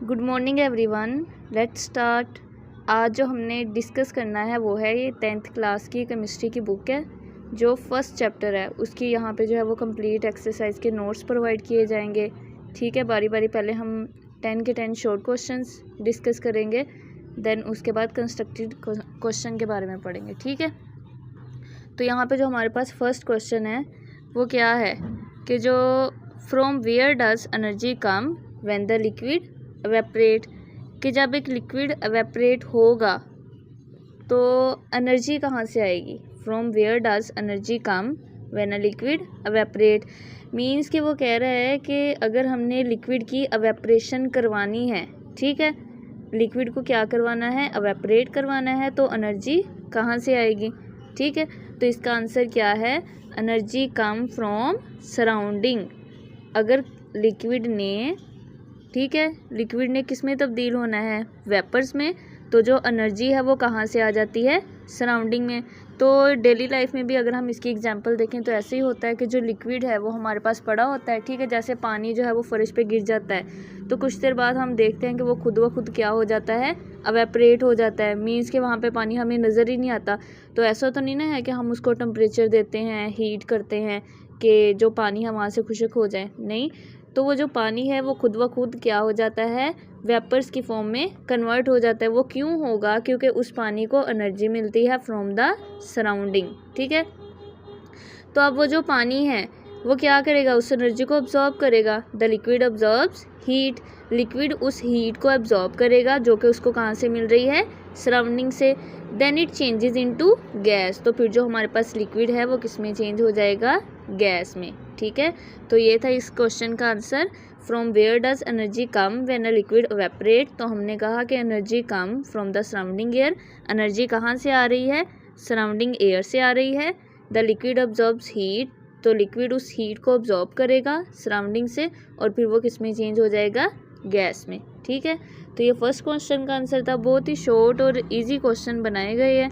Good morning everyone, let's start. आज जो हमने डिस्कस करना है वो है ये 10th क्लास की केमिस्ट्री की बुक है। जो फर्स्ट चैप्टर है उसकी यहाँ पे जो है वो कंप्लीट एक्सरसाइज के नोट्स प्रोवाइड किए जाएंगे। ठीक है, बारी बारी पहले हम 10 के 10 शॉर्ट क्वेश्चंस डिस्कस करेंगे, देन उसके बाद कंस्ट्रक्टेड क्वेश्चन के बारे में पढ़ेंगे। ठीक है, तो यहाँ पे जो हमारे पास फर्स्ट क्वेश्चन है वो क्या है कि जो from where does energy come when the liquid evaporate, कि जब एक लिक्विड एवेपरेट होगा तो एनर्जी कहाँ से आएगी। From where does energy come when a liquid evaporate means कि वो कह रहा है कि अगर हमने लिक्विड की एवेपरेशन करवानी है, ठीक है, लिक्विड को क्या करवाना है, एवेपरेट करवाना है, तो एनर्जी कहाँ से आएगी। ठीक है, तो इसका आंसर क्या है, एनर्जी कम फ्रॉम सराउंडिंग। अगर लिक्विड ने, ठीक है, लिक्विड ने किस में तब्दील होना है, वेपर्स में, तो जो एनर्जी है वो कहाँ से आ जाती है, सराउंडिंग में। तो डेली लाइफ में भी अगर हम इसकी एग्जांपल देखें तो ऐसे ही होता है कि जो लिक्विड है वो हमारे पास पड़ा होता है, ठीक है, जैसे पानी जो है वो फर्श पे गिर जाता है तो कुछ देर बाद हम देखते हैं कि वो खुद ब खुद क्या हो जाता है, एवेपरेट हो जाता है, मीन्स कि वहाँ पे पानी हमें नज़र ही नहीं आता। तो ऐसा तो नहीं ना है कि हम उसको टेम्परेचर देते हैं, हीट करते हैं कि जो पानी है वहाँ से खुश्क हो जाए, नहीं। तो वो जो पानी है वो खुद ब खुद क्या हो जाता है, वेपर्स की फॉर्म में कन्वर्ट हो जाता है। वो क्यों होगा, क्योंकि उस पानी को एनर्जी मिलती है फ्रॉम द सराउंडिंग। ठीक है, तो अब वो जो पानी है वो क्या करेगा, उस एनर्जी को अब्जॉर्ब करेगा। The liquid absorbs heat, liquid उस हीट को अब्जॉर्ब करेगा जो कि उसको कहाँ से मिल रही है, सराउंडिंग से। Then it changes into gas, तो फिर जो हमारे पास लिक्विड है वो किस में चेंज हो जाएगा, गैस में। ठीक है, तो ये था इस क्वेश्चन का answer. From where does energy come when a liquid evaporate, तो हमने कहा कि energy come from the surrounding air. Energy कहाँ से आ रही है, सराउंडिंग एयर से आ रही है। द लिक्विड अब्जॉर्ब्स हीट, तो लिक्विड उस हीट को अब्जॉर्ब करेगा सराउंडिंग से और फिर वो किस में चेंज हो जाएगा, गैस में। ठीक है, तो ये फर्स्ट क्वेश्चन का आंसर था। बहुत ही शॉर्ट और इजी क्वेश्चन बनाए गए हैं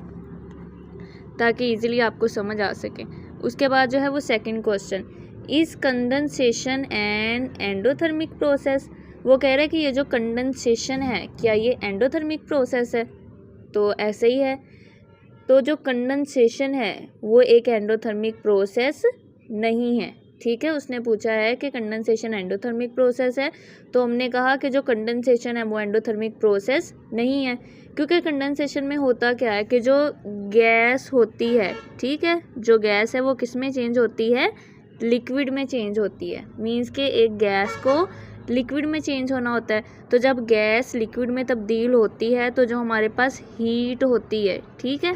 ताकि इजीली आपको समझ आ सके। उसके बाद जो है वो second question, is condensation and endothermic process. वो कह रहा है कि ये जो कंडेंसेशन है क्या ये एंडोथर्मिक प्रोसेस है, तो ऐसे ही है। तो जो कंडेंसेशन है वो एक एंडोथर्मिक प्रोसेस नहीं है। ठीक है, उसने पूछा है कि कंडेंसेशन एंडोथर्मिक प्रोसेस है, तो हमने कहा कि जो कंडेंसेशन है वो एंडोथर्मिक प्रोसेस नहीं है, क्योंकि कंडेंसेशन में होता क्या है कि जो गैस होती है, ठीक है, जो गैस है वो किस में चेंज होती है, लिक्विड में चेंज होती है। मीन्स के एक गैस को लिक्विड में चेंज होना होता है, तो जब गैस लिक्विड में तब्दील होती है तो जो हमारे पास हीट होती है, ठीक है,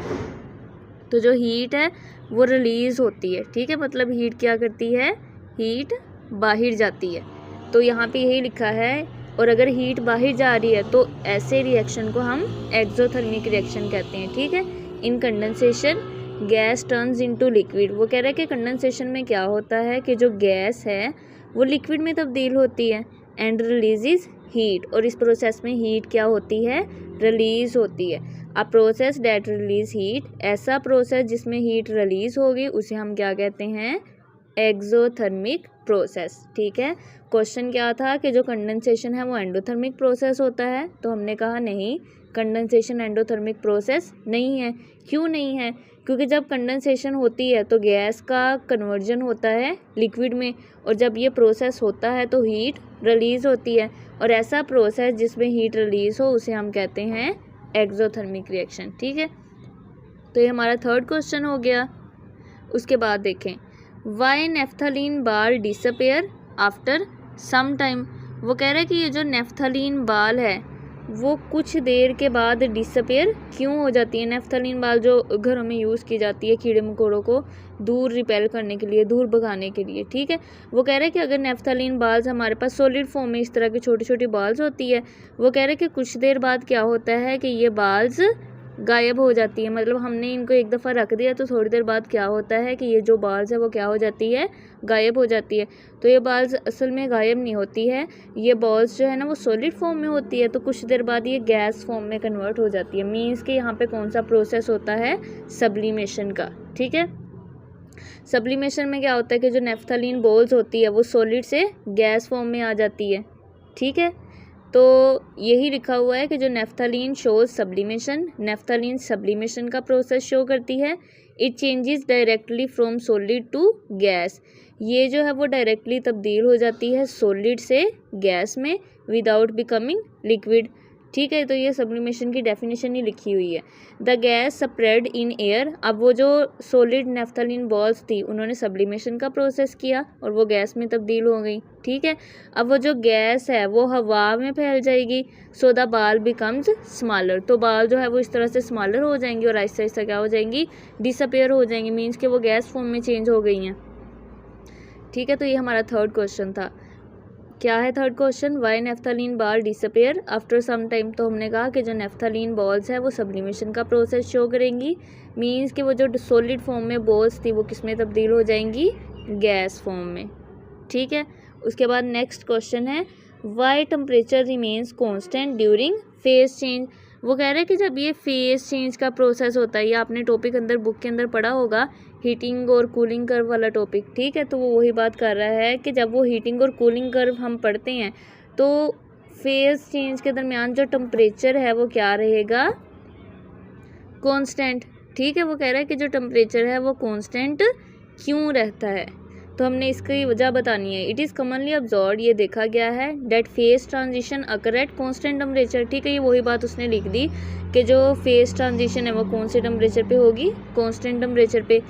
तो जो हीट है वो रिलीज होती है। ठीक है, मतलब हीट क्या करती है, हीट बाहर जाती है, तो यहाँ पे यही लिखा है। और अगर हीट बाहर जा रही है तो ऐसे रिएक्शन को हम एक्सोथर्मिक रिएक्शन कहते हैं। ठीक है, in condensation gas turns into liquid. वो कह रहा है कि कंडेंसेशन में क्या होता है कि जो गैस है वो लिक्विड में तब्दील होती है एंड रिलीजेस हीट, और इस प्रोसेस में हीट क्या होती है, रिलीज होती है। A process that release heat, ऐसा प्रोसेस जिसमें हीट रिलीज होगी उसे हम क्या कहते हैं, एक्सोथर्मिक प्रोसेस। ठीक है, क्वेश्चन क्या था कि जो कंडेंसेशन है वो एंडोथर्मिक प्रोसेस होता है, तो हमने कहा नहीं, कंडेंसेशन एंडोथर्मिक प्रोसेस नहीं है। क्यों नहीं है, क्योंकि जब कंडेंसेशन होती है तो गैस का कन्वर्जन होता है लिक्विड में, और जब ये प्रोसेस होता है तो हीट रिलीज होती है, और ऐसा प्रोसेस जिसमें हीट रिलीज हो उसे हम कहते हैं एक्सोथर्मिक रिएक्शन। ठीक है, तो ये हमारा थर्ड क्वेश्चन हो गया। उसके बाद देखें, वाई नेफ्थलीन बाल डिसअपेयर आफ्टर सम टाइम। वो कह रहा है कि ये जो नेफ्थलीन बाल है वो कुछ देर के बाद डिसअपेयर क्यों हो जाती है। नेफ्थलीन बाल जो घरों में यूज़ की जाती है कीड़े मकोड़ों को दूर रिपेल करने के लिए, दूर भगाने के लिए। ठीक है, वो कह रहे हैं कि अगर नेफ्थलीन बाल्स हमारे पास सॉलिड फॉर्म में इस तरह की छोटी छोटी बाल्स होती है, वो कह रहे हैं कि कुछ देर बाद क्या होता है कि ये बाल्स गायब हो जाती है। मतलब हमने इनको एक दफ़ा रख दिया तो थोड़ी देर बाद क्या होता है कि ये जो बाल्स है वो क्या हो जाती है, गायब हो जाती है। तो ये बाल्स असल में गायब नहीं होती है, ये बॉल्स जो है ना वो सॉलिड फॉर्म में होती है, तो कुछ देर बाद ये गैस फॉर्म में कन्वर्ट हो जाती है। मीन्स कि यहाँ पे कौन सा प्रोसेस होता है, सब्लिमेशन का। ठीक है, सब्लिमेशन में क्या होता है कि जो नेफ्थलीन बॉल्स होती है वो सॉलिड से गैस फॉर्म में आ जाती है। ठीक है, तो यही लिखा हुआ है कि जो naphthalene shows sublimation, naphthalene sublimation का प्रोसेस शो करती है। It changes directly from solid to gas, ये जो है वो डायरेक्टली तब्दील हो जाती है सॉलिड से गैस में विदाउट बिकमिंग लिक्विड। ठीक है, तो ये सब्लिमेशन की डेफिनेशन ही लिखी हुई है। The gas spread in air, अब वो जो सॉलिड नेफ्थलीन बॉल्स थी उन्होंने सब्लिमेशन का प्रोसेस किया और वो गैस में तब्दील हो गई। ठीक है, अब वो जो गैस है वो हवा में फैल जाएगी। सो द बाल बिकम्स स्मॉलर, तो बाल जो है वो इस तरह से स्मॉलर हो जाएंगी और आहिस्ता आहिस्ता क्या हो जाएंगी, डिसअपेयर हो जाएंगी, मीन्स कि वो गैस फॉर्म में चेंज हो गई हैं। ठीक है, तो ये हमारा थर्ड क्वेश्चन था। क्या है थर्ड क्वेश्चन, वाई नेफ्थलीन बाल डिसअपेयर आफ्टर सम टाइम। तो हमने कहा कि जो नेफ्थलीन बॉल्स है वो सब्लिमेशन का प्रोसेस शो करेंगी, मीन्स कि वो जो सॉलिड फॉर्म में बॉल्स थी वो किस में तब्दील हो जाएंगी, गैस फॉर्म में। ठीक है, उसके बाद नेक्स्ट क्वेश्चन है why temperature remains constant during phase change. वो कह रहे हैं कि जब ये फेज चेंज का प्रोसेस होता है, ये आपने टॉपिक अंदर बुक के अंदर पढ़ा होगा, हीटिंग और कूलिंग कर्व वाला टॉपिक। ठीक है, तो वो वही बात कर रहा है कि जब वो हीटिंग और कूलिंग कर्व हम पढ़ते हैं तो फेज चेंज के दरमियान जो टेम्परेचर है वो क्या रहेगा, कांस्टेंट। ठीक है, वो कह रहा है कि जो टेम्परेचर है वो कांस्टेंट क्यों रहता है, तो हमने इसकी वजह बतानी है। इट इज़ कॉमनली ऑब्जर्व्ड, ये देखा गया है, that phase transition occur at constant temperature. ठीक है, ये वही बात उसने लिख दी कि जो फेज ट्रांजिशन है वो कौन से टेम्परेचर पे होगी, कांस्टेंट टेम्परेचर पे।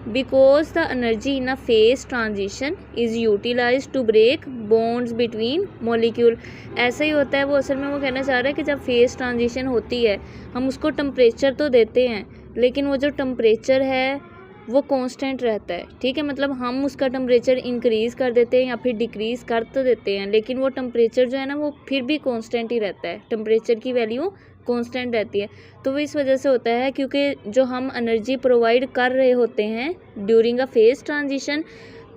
Because the energy in a phase transition is utilize to break bonds between molecule. ऐसा ही होता है, वो असल में वो कहना चाह रहा है कि जब फेज ट्रांजिशन होती है हम उसको टेम्परेचर तो देते हैं लेकिन वो जो टेम्परेचर है वो कांस्टेंट रहता है। ठीक है, मतलब हम उसका टेम्परेचर इंक्रीज़ कर देते हैं या फिर डिक्रीज़ कर तो देते हैं लेकिन वो टेम्परेचर जो है ना वो फिर भी कांस्टेंट ही रहता है, टेम्परेचर की वैल्यू कांस्टेंट रहती है। तो वो इस वजह से होता है क्योंकि जो हम एनर्जी प्रोवाइड कर रहे होते हैं ड्यूरिंग अ फेज ट्रांजिशन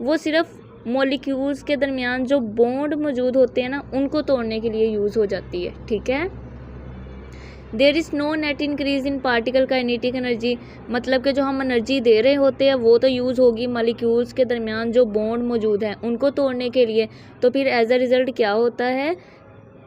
वो सिर्फ मॉलिक्यूल्स के दरमियान जो बॉन्ड मौजूद होते हैं ना उनको तोड़ने के लिए यूज़ हो जाती है। ठीक है, there is no net increase in particle kinetic energy, मतलब कि जो हम एनर्जी दे रहे होते हैं वो तो यूज़ होगी मॉलिक्यूल्स के दरमियान जो बॉन्ड मौजूद हैं उनको तोड़ने के लिए। तो फिर एज अ रिज़ल्ट क्या होता है,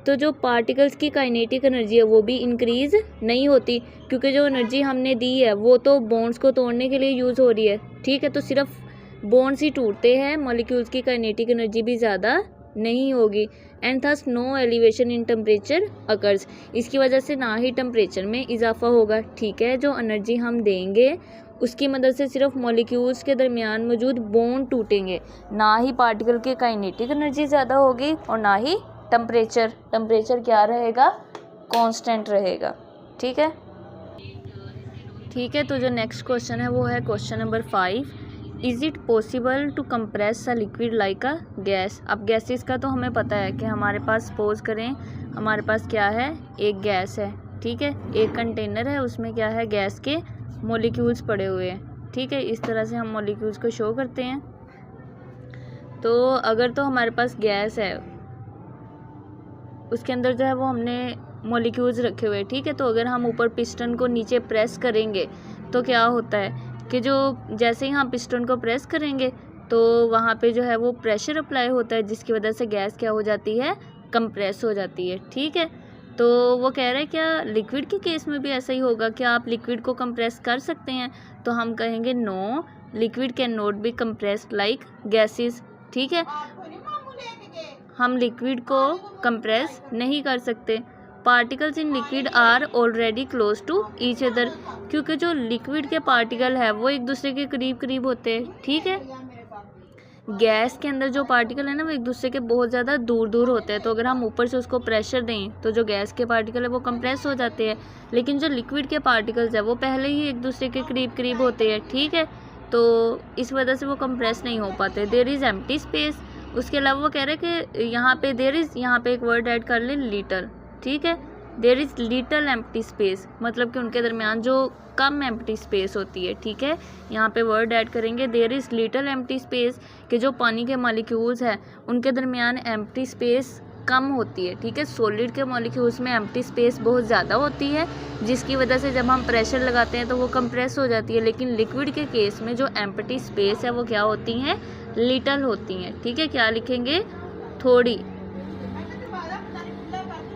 तो जो पार्टिकल्स की काइनेटिक एनर्जी है वो भी इंक्रीज़ नहीं होती क्योंकि जो एनर्जी हमने दी है वो तो बॉन्ड्स को तोड़ने के लिए यूज़ हो रही है। ठीक है, तो सिर्फ बॉन्ड्स ही टूटते हैं, मॉलिक्यूल्स की काइनेटिक एनर्जी भी ज़्यादा नहीं होगी। And thus no elevation in temperature occurs, इसकी वजह से ना ही टेम्परेचर में इजाफा होगा। ठीक है, जो एनर्जी हम देंगे उसकी मदद से सिर्फ मॉलिक्यूल्स के दरमियान मौजूद बॉन्ड टूटेंगे, ना ही पार्टिकल की काइनेटिक एनर्जी ज़्यादा होगी और ना ही टेम्परेचर क्या रहेगा, कांस्टेंट रहेगा। ठीक है, तो जो नेक्स्ट क्वेश्चन है वो है question number 5, is it possible to compress a liquid like a gas. अब गैसेस का तो हमें पता है कि हमारे पास सपोज करें हमारे पास क्या है, एक गैस है। ठीक है, एक कंटेनर है उसमें क्या है, गैस के मॉलिक्यूल्स पड़े हुए हैं। ठीक है, इस तरह से हम मॉलिक्यूल्स को शो करते हैं। तो अगर तो हमारे पास गैस है उसके अंदर जो है वो हमने मॉलिक्यूल्स रखे हुए हैं। ठीक है, तो अगर हम ऊपर पिस्टन को नीचे प्रेस करेंगे तो क्या होता है कि जो जैसे ही हम पिस्टन को प्रेस करेंगे तो वहाँ पे जो है वो प्रेशर अप्लाई होता है जिसकी वजह से गैस क्या हो जाती है, कंप्रेस हो जाती है। ठीक है, तो वो कह रहे हैं क्या लिक्विड के केस में भी ऐसा ही होगा, क्या आप लिक्विड को कंप्रेस कर सकते हैं, तो हम कहेंगे no, liquid can not be compressed like gases. ठीक है, हम लिक्विड को कंप्रेस नहीं कर सकते। Particles in liquid are already close to each other, क्योंकि जो लिक्विड के पार्टिकल है वो एक दूसरे के करीब करीब होते हैं। ठीक है, गैस के अंदर जो पार्टिकल है ना वो एक दूसरे के बहुत ज़्यादा दूर दूर होते हैं, तो अगर हम ऊपर से उसको प्रेशर दें तो जो गैस के पार्टिकल है वो कंप्रेस हो जाते हैं, लेकिन जो लिक्विड के पार्टिकल्स है वो पहले ही एक दूसरे के करीब करीब होते हैं। ठीक है, तो इस वजह से वो कंप्रेस नहीं हो पाते। देयर इज़ एम्प्टी स्पेस, उसके अलावा वो कह रहे हैं कि यहाँ पे देयर इज़, यहाँ पे एक वर्ड ऐड कर लें लिटल। ठीक है, there is little empty space, मतलब कि उनके दरमियान जो कम एम्प्टी स्पेस होती है। ठीक है, यहाँ पे वर्ड ऐड करेंगे there is little empty space, कि जो पानी के मॉलिक्यूल्स हैं उनके दरमियान एम्प्टी स्पेस कम होती है। ठीक है, सॉलिड के मॉलिक्यूल्स में एम्प्टी स्पेस बहुत ज़्यादा होती है जिसकी वजह से जब हम प्रेशर लगाते हैं तो वो कंप्रेस हो जाती है, लेकिन लिक्विड के केस में जो एम्प्टी स्पेस है वो क्या होती हैं, लिटल होती हैं। ठीक है, क्या लिखेंगे, थोड़ी।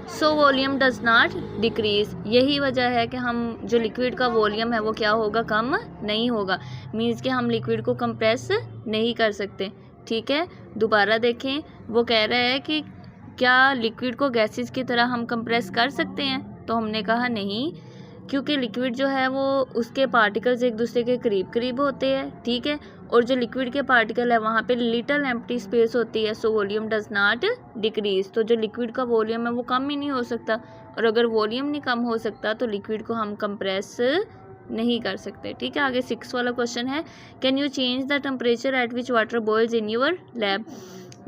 So volume does not decrease. यही वजह है कि हम जो लिक्विड का वॉल्यूम है वो क्या होगा, कम नहीं होगा। मीन्स कि हम लिक्विड को कंप्रेस नहीं कर सकते। ठीक है, दोबारा देखें, वो कह रहा है कि क्या लिक्विड को गैसेस की तरह हम कंप्रेस कर सकते हैं, तो हमने कहा नहीं, क्योंकि लिक्विड जो है वो उसके पार्टिकल्स एक दूसरे के करीब करीब होते हैं। ठीक है, और जो लिक्विड के पार्टिकल है वहाँ पे लिटिल एम्प्टी स्पेस होती है। So volume does not decrease. तो जो लिक्विड का वॉल्यूम है वो कम ही नहीं हो सकता, और अगर वॉल्यूम नहीं कम हो सकता तो लिक्विड को हम कंप्रेस नहीं कर सकते। ठीक है, आगे 6 वाला क्वेश्चन है, can you change the temperature at which water boils in your lab.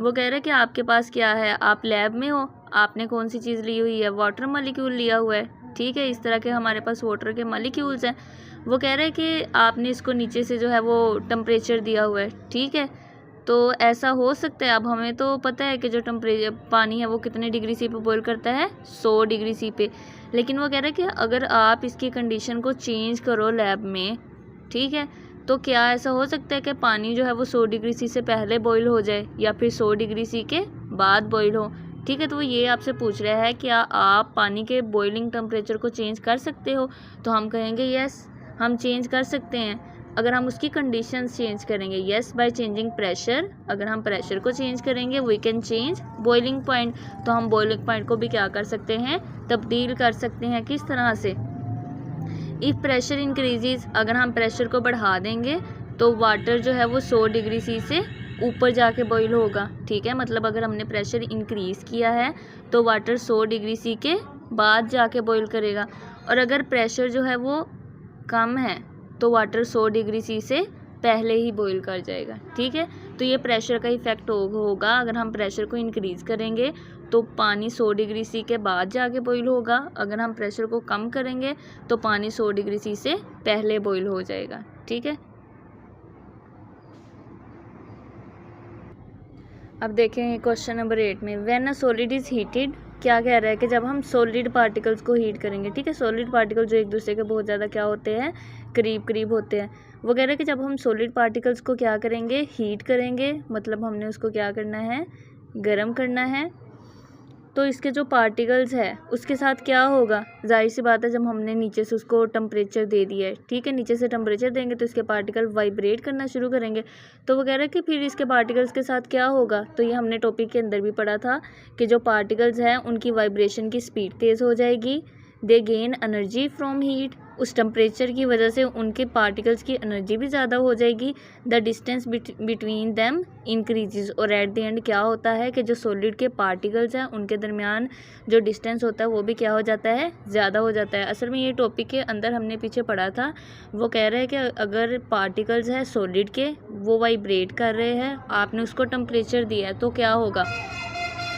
वो कह रहे हैं कि आपके पास क्या है, आप लैब में हो, आपने कौन सी चीज़ ली हुई है, वाटर मॉलिक्यूल लिया हुआ है। ठीक है, इस तरह के हमारे पास वाटर के मॉलिक्यूल्स हैं। वो कह रहे हैं कि आपने इसको नीचे से जो है वो टेम्परेचर दिया हुआ है। ठीक है, तो ऐसा हो सकता है। अब हमें तो पता है कि जो टेम्परेचर पानी है वो कितने डिग्री सी पे बॉईल करता है, 100 डिग्री सी पे। लेकिन वो कह रहे हैं कि अगर आप इसकी कंडीशन को चेंज करो लैब में, ठीक है, तो क्या ऐसा हो सकता है कि पानी जो है वो 100 डिग्री सी से पहले बॉईल हो जाए या फिर 100 डिग्री सी के बाद बॉईल हो। ठीक है, तो वो ये आपसे पूछ रहा है क्या आप पानी के बॉइलिंग टेम्परेचर को चेंज कर सकते हो, तो हम कहेंगे यस, हम चेंज कर सकते हैं। अगर हम उसकी कंडीशंस चेंज करेंगे, यस बाय चेंजिंग प्रेशर, अगर हम प्रेशर को चेंज करेंगे we can change boiling point. तो हम बॉइलिंग पॉइंट को भी क्या कर सकते हैं, तब्दील कर सकते हैं। किस तरह से, इफ़ प्रेशर इंक्रीजेज, अगर हम प्रेशर को बढ़ा देंगे तो वाटर जो है वो 100 डिग्री सी से ऊपर जाके बॉईल होगा। ठीक है, मतलब अगर हमने प्रेशर इंक्रीज़ किया है तो वाटर 100 डिग्री सी के बाद जाके बॉईल करेगा, और अगर प्रेशर जो है वो कम है तो वाटर 100 डिग्री सी से पहले ही बॉईल कर जाएगा। ठीक है, तो ये प्रेशर का इफ़ेक्ट होगा। अगर हम प्रेशर को इंक्रीज़ करेंगे तो पानी 100 डिग्री सी के बाद जाके बॉईल होगा, अगर हम प्रेशर को कम करेंगे तो पानी 100 डिग्री सी से पहले बॉईल हो जाएगा। ठीक है, अब देखें क्वेश्चन नंबर 8 में, when a solid is heated, क्या कह रहा है कि जब हम सॉलिड पार्टिकल्स को हीट करेंगे। ठीक है, सॉलिड पार्टिकल जो एक दूसरे के बहुत ज़्यादा क्या होते हैं, करीब करीब होते हैं। वो कह रहे हैं कि जब हम सॉलिड पार्टिकल्स को क्या करेंगे, हीट करेंगे, मतलब हमने उसको क्या करना है, गर्म करना है, तो इसके जो पार्टिकल्स है उसके साथ क्या होगा, जाहिर सी बात है जब हमने नीचे से उसको टेम्परेचर दे दिया है, ठीक है, नीचे से टेम्परेचर देंगे तो इसके पार्टिकल वाइब्रेट करना शुरू करेंगे। तो वो कह रहे हैं कि फिर इसके पार्टिकल्स के साथ क्या होगा, तो ये हमने टॉपिक के अंदर भी पढ़ा था कि जो पार्टिकल्स हैं उनकी वाइब्रेशन की स्पीड तेज़ हो जाएगी, दे गेन एनर्जी फ्रॉम हीट, उस टेम्परेचर की वजह से उनके पार्टिकल्स की एनर्जी भी ज़्यादा हो जाएगी, the distance between them increases, और एट द एंड क्या होता है कि जो सॉलिड के पार्टिकल्स हैं उनके दरमियान जो डिस्टेंस होता है वो भी क्या हो जाता है, ज़्यादा हो जाता है। असल में ये टॉपिक के अंदर हमने पीछे पढ़ा था। वो कह रहे हैं कि अगर पार्टिकल्स हैं सॉलिड के, वो वाइब्रेट कर रहे हैं, आपने उसको टेम्परेचर दिया है, तो क्या होगा,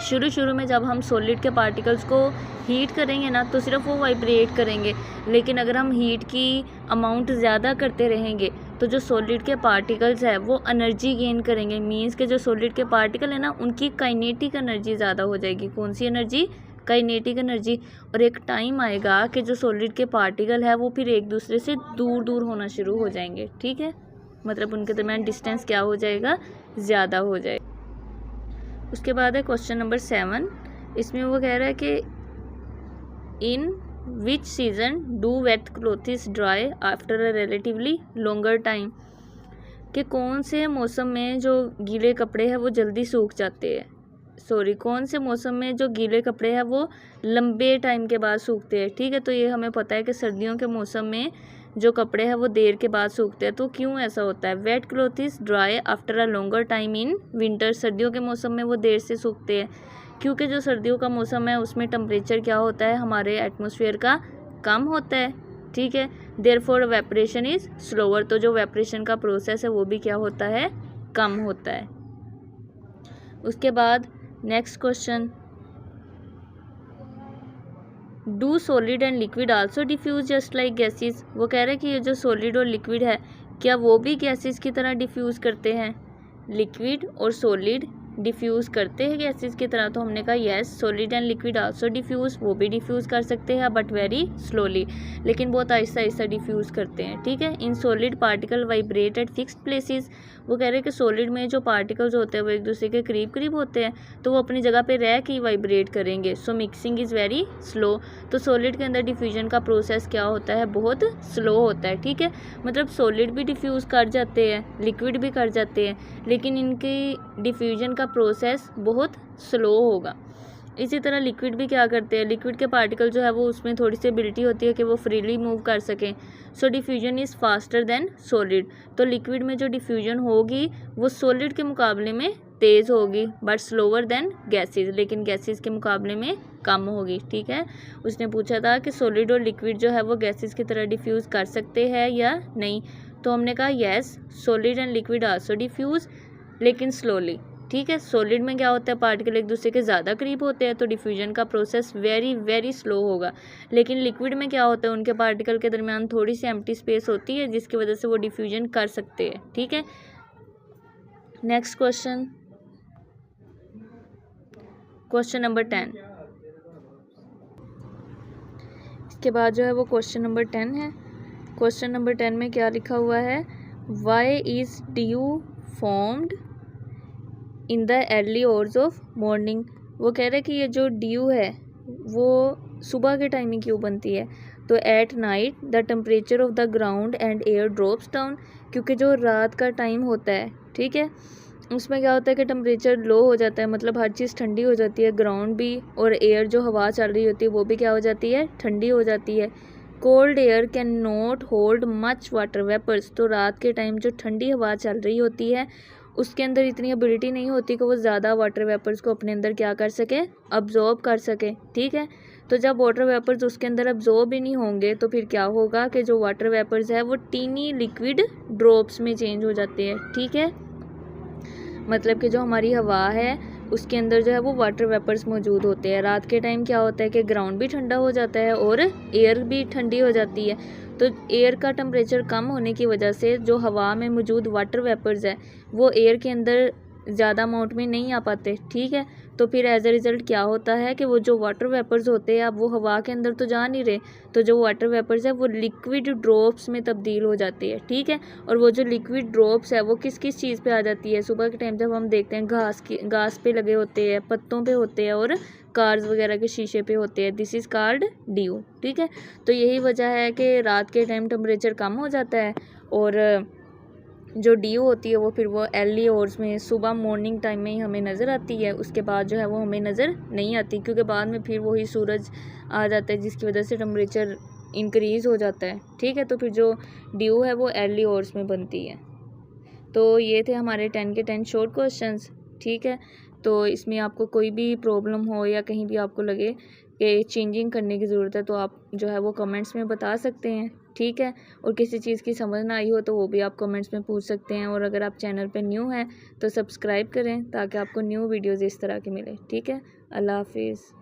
शुरू में जब हम सॉलिड के पार्टिकल्स को हीट करेंगे ना तो सिर्फ वो वाइब्रेट करेंगे, लेकिन अगर हम हीट की अमाउंट ज़्यादा करते रहेंगे तो जो सॉलिड के पार्टिकल्स है वो एनर्जी गेन करेंगे। मींस के जो सॉलिड के पार्टिकल है ना उनकी काइनेटिक एनर्जी ज़्यादा हो जाएगी। कौन सी एनर्जी, काइनेटिक एनर्जी। और एक टाइम आएगा कि जो सॉलिड के पार्टिकल है वो फिर एक दूसरे से दूर दूर होना शुरू हो जाएंगे। ठीक है, मतलब उनके दरमियान डिस्टेंस क्या हो जाएगा, ज़्यादा हो जाएगा। उसके बाद है क्वेश्चन नंबर 7। इसमें वो कह रहा है कि in which season do wet clothes dry after a relatively longer time, कि कौन से मौसम में जो गीले कपड़े हैं वो जल्दी सूख जाते हैं, कौन से मौसम में जो गीले कपड़े हैं वो लंबे टाइम के बाद सूखते हैं। ठीक है, तो ये हमें पता है कि सर्दियों के मौसम में जो कपड़े हैं वो देर के बाद सूखते हैं। तो क्यों ऐसा होता है, wet clothes dry after a longer time in winter, सर्दियों के मौसम में वो देर से सूखते हैं क्योंकि जो सर्दियों का मौसम है उसमें टेम्परेचर क्या होता है, हमारे एटमॉस्फेयर का कम होता है। ठीक है, देयरफॉर वेपरेशन इज़ स्लोअर, तो जो वेपरेशन का प्रोसेस है वो भी क्या होता है, कम होता है। उसके बाद next question, do solid and liquid also diffuse just like gases. वो कह रहे हैं कि ये जो सॉलिड और लिक्विड है क्या वो भी गैसेस की तरह डिफ्यूज़ करते हैं। लिक्विड और सॉलिड डिफ्यूज़ करते हैं गैसेस की तरह, तो हमने कहा yes. Solid and liquid also diffuse, वो भी डिफ्यूज़ कर सकते हैं बट वेरी स्लोली, लेकिन बहुत आहिस्ता आहिस्ता डिफ्यूज़ करते हैं, ठीक है। In solid particle vibrate eight fixed places, वो कह रहे हैं कि सॉलिड में जो पार्टिकल्स होते हैं वो एक दूसरे के करीब करीब होते हैं, तो वो अपनी जगह पे रह के वाइब्रेट करेंगे। सो मिक्सिंग इज़ वेरी स्लो, तो सॉलिड के अंदर डिफ्यूजन का प्रोसेस क्या होता है, बहुत स्लो होता है, ठीक है। मतलब सॉलिड भी डिफ्यूज़ कर जाते हैं, लिक्विड भी कर जाते हैं, लेकिन इनकी डिफ्यूजन का प्रोसेस बहुत स्लो होगा। इसी तरह लिक्विड भी क्या करते हैं, लिक्विड के पार्टिकल जो है वो उसमें थोड़ी सी एबिलिटी होती है कि वो फ्रीली मूव कर सकें। So diffusion is faster than solid, तो लिक्विड में जो डिफ्यूजन होगी वो सॉलिड के मुकाबले में तेज़ होगी बट स्लोअर देन गैसेस, लेकिन गैसेस के मुकाबले में कम होगी, ठीक है। उसने पूछा था कि सॉलिड और लिक्विड जो है वो गैसेस की तरह डिफ्यूज़ कर सकते हैं या नहीं, तो हमने कहा yes, solid and liquid also diffuse लेकिन स्लोली, ठीक है। सॉलिड में क्या होता है, पार्टिकल एक दूसरे के ज़्यादा करीब होते हैं तो डिफ्यूजन का प्रोसेस वेरी वेरी स्लो होगा, लेकिन लिक्विड में क्या होता है, उनके पार्टिकल के दरमियान थोड़ी सी एम्प्टी स्पेस होती है जिसकी वजह से वो डिफ्यूजन कर सकते हैं, ठीक है। Next question, question number 10। इसके बाद जो है वो क्वेश्चन नंबर 10 है। क्वेश्चन नंबर 10 में क्या लिखा हुआ है, why is dew formed in the early hours of morning. वो कह रहे हैं कि ये जो ड्यू है वो सुबह के टाइम में क्यों बनती है, तो at night the temperature of the ground and air drops down, क्योंकि जो रात का टाइम होता है, ठीक है, उसमें क्या होता है कि टेम्परेचर लो हो जाता है, मतलब हर चीज़ ठंडी हो जाती है, ग्राउंड भी और एयर जो हवा चल रही होती है वो भी क्या हो जाती है, ठंडी हो जाती है। Cold air can not hold much water vapours, तो रात के टाइम जो ठंडी हवा चल रही होती है उसके अंदर इतनी एबिलिटी नहीं होती कि वो ज़्यादा वाटर वेपर्स को अपने अंदर क्या कर सके, अब्जॉर्ब कर सके, ठीक है। तो जब वाटर वेपर्स उसके अंदर अब्जॉर्ब ही नहीं होंगे तो फिर क्या होगा कि जो वाटर वेपर्स है वो टीनी लिक्विड ड्रॉप्स में चेंज हो जाते हैं, ठीक है। मतलब कि जो हमारी हवा है उसके अंदर जो है वो वाटर वेपर्स मौजूद होते हैं। रात के टाइम क्या होता है कि ग्राउंड भी ठंडा हो जाता है और एयर भी ठंडी हो जाती है, तो एयर का टेम्परेचर कम होने की वजह से जो हवा में मौजूद वाटर वेपर्स है वो एयर के अंदर ज़्यादा अमाउंट में नहीं आ पाते, ठीक है। तो फिर एज अ रिज़ल्ट क्या होता है कि वो जो वाटर वेपर्स होते हैं अब वो हवा के अंदर तो जा नहीं रहे, तो जो वाटर वेपर्स है वो लिक्विड ड्रॉप्स में तब्दील हो जाती है, ठीक है। और वो जो लिक्विड ड्रॉप्स है वो किस किस चीज़ पे आ जाती है, सुबह के टाइम जब हम देखते हैं घास पे लगे होते हैं, पत्तों पे होते हैं और कार्स वगैरह के शीशे पे होते हैं, दिस इज़ कॉल्ड ड्यू, ठीक है। तो यही वजह है कि रात के टाइम टेम्परेचर कम हो जाता है और जो ड्यू होती है वो फिर वो अर्ली आवर्स में सुबह मॉर्निंग टाइम में ही हमें नज़र आती है, उसके बाद जो है वो हमें नज़र नहीं आती, क्योंकि बाद में फिर वही सूरज आ जाता है जिसकी वजह से टेम्परेचर इंक्रीज़ हो जाता है, ठीक है। तो फिर जो ड्यू है वो अर्ली आवर्स में बनती है। तो ये थे हमारे 10 के 10 शॉर्ट क्वेश्चंस, ठीक है। तो इसमें आपको कोई भी प्रॉब्लम हो या कहीं भी आपको लगे कि चेंजिंग करने की ज़रूरत है तो आप जो है वो कमेंट्स में बता सकते हैं, ठीक है। और किसी चीज़ की समझ ना आई हो तो वो भी आप कमेंट्स में पूछ सकते हैं। और अगर आप चैनल पे न्यू हैं तो सब्सक्राइब करें ताकि आपको न्यू वीडियोज़ इस तरह की मिले, ठीक है। अल्लाह हाफिज़।